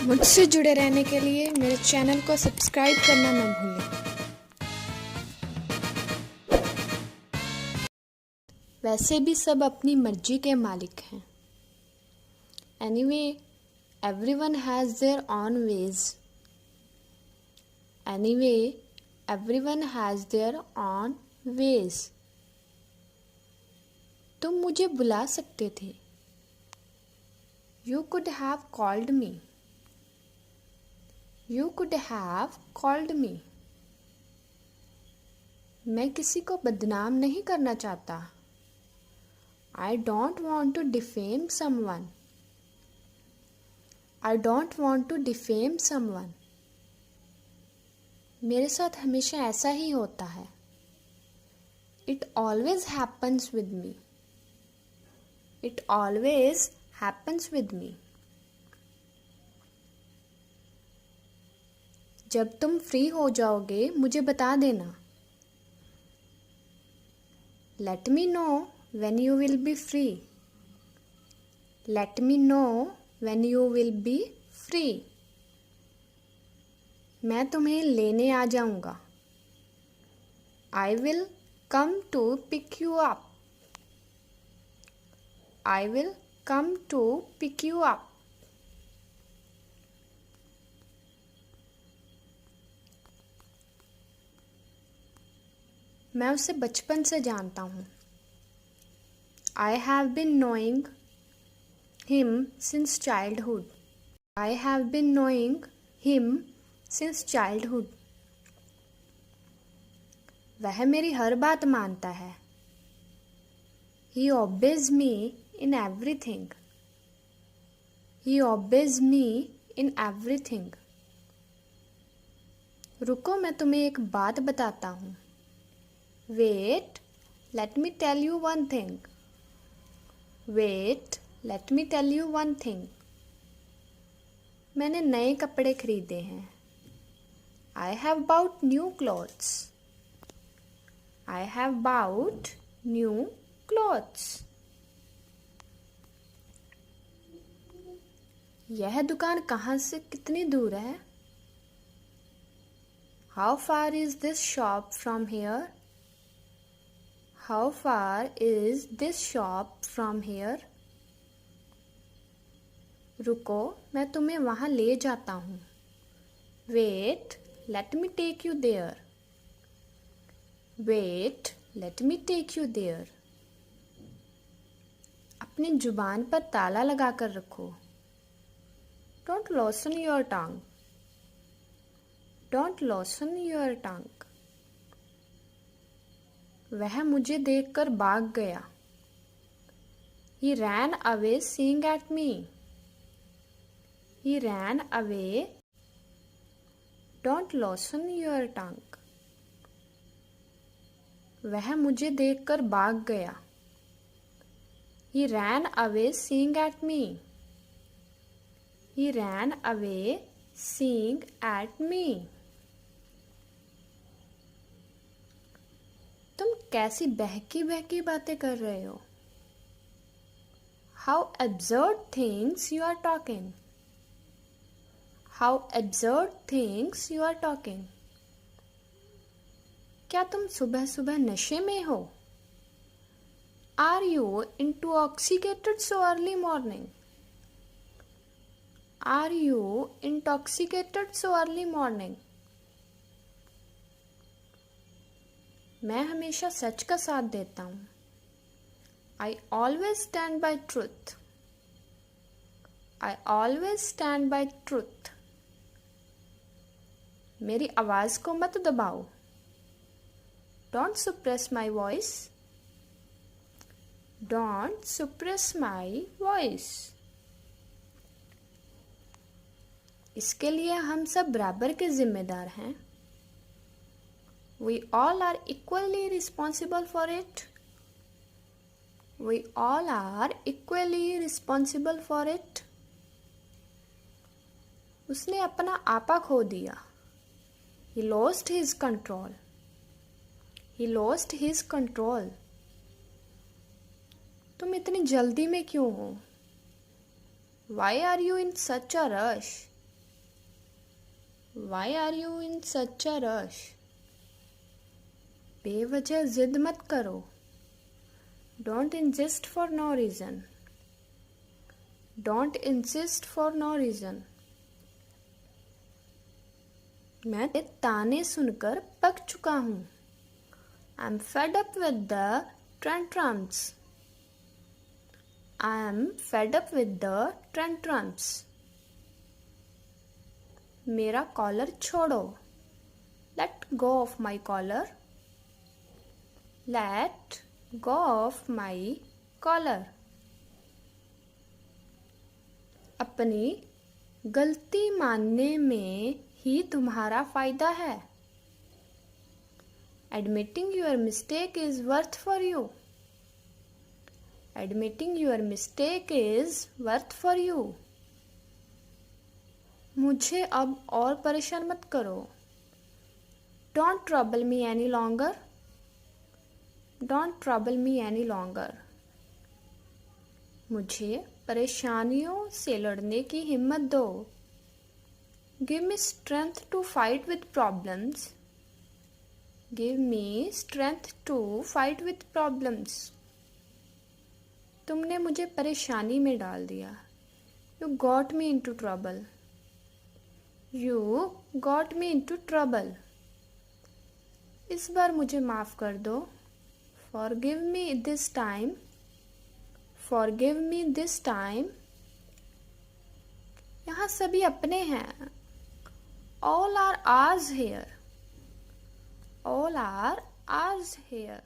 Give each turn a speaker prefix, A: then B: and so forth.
A: मुझसे जुड़े रहने के लिए मेरे चैनल को सब्सक्राइब करना न भूलें। वैसे भी सब अपनी मर्जी के मालिक हैं। Anyway, everyone has their own ways. Anyway, everyone has their own ways. तुम मुझे बुला सकते थे। You could have called me. You could have called me. मैं किसी को बदनाम नहीं करना चाहता। I don't want to defame someone. I don't want to defame someone. मेरे साथ हमेशा ऐसा ही होता है। It always happens with me. It always happens with me. जब तुम फ्री हो जाओगे मुझे बता देना। Let me know when you will be free. Let me know when you will be free. मैं तुम्हें लेने आ जाऊंगा। I will come to pick you up. I will come to pick you up. मैं उसे बचपन से जानता हूँ। I have been knowing him since childhood. I have been knowing him since childhood. वह मेरी हर बात मानता है। He obeys me in everything. He obeys me in everything. रुको मैं तुम्हें एक बात बताता हूँ। Wait, let me tell you one thing. Wait, let me tell you one thing. मैंने नए कपड़े खरीदे हैं। I have bought new clothes. I have bought new clothes. यह दुकान कहाँ से कितनी दूर है? How far is this shop from here? How far is this shop from here? रुको मैं तुम्हें वहाँ ले जाता हूँ। Wait, let me take you there. Wait, let me take you there. अपनी जुबान पर ताला लगा कर रखो। Don't loosen your tongue. Don't loosen your tongue. वह मुझे देखकर भाग गया। He ran away seeing at me. He ran away. Don't loosen your tongue. वह मुझे देखकर भाग गया। He ran away seeing at me. He ran away seeing at me. तुम कैसी बहकी बहकी बातें कर रहे हो? How absurd things you are talking. How absurd things you are talking. क्या तुम सुबह सुबह नशे में हो? Are you intoxicated so early morning? Are you intoxicated so early morning? मैं हमेशा सच का साथ देता हूँ। I always stand by truth. I always stand by truth. मेरी आवाज़ को मत दबाओ। Don't suppress my voice. Don't suppress my voice. इसके लिए हम सब बराबर के जिम्मेदार हैं। We all are equally responsible for it. We all are equally responsible for it. उसने अपना आपा खो दिया। He lost his control. He lost his control. तुम इतनी जल्दी में क्यों हो? Why are you in such a rush? Why are you in such a rush? बेवजह जिद मत करो. Don't insist for no reason. Don't insist for no reason. मैं ताने सुनकर पक चुका हूँ. I'm fed up with the tantrums. I'm fed up with the tantrums. मेरा कॉलर छोड़ो. Let go of my collar. Let go of my collar. अपनी गलती मानने में ही तुम्हारा फायदा है. Admitting your mistake is worth for you. Admitting your mistake is worth for you. मुझे अब और परेशान मत करो. Don't trouble me any longer. Don't trouble me any longer. मुझे परेशानियों से लड़ने की हिम्मत दो. Give me strength to fight with problems. Give me strength to fight with problems. तुमने मुझे परेशानी में डाल दिया. You got me into trouble. You got me into trouble. इस बार मुझे माफ़ कर दो. Forgive me this time. Forgive me this time. यहाँ सभी अपने हैं. All are ours here. All are ours here.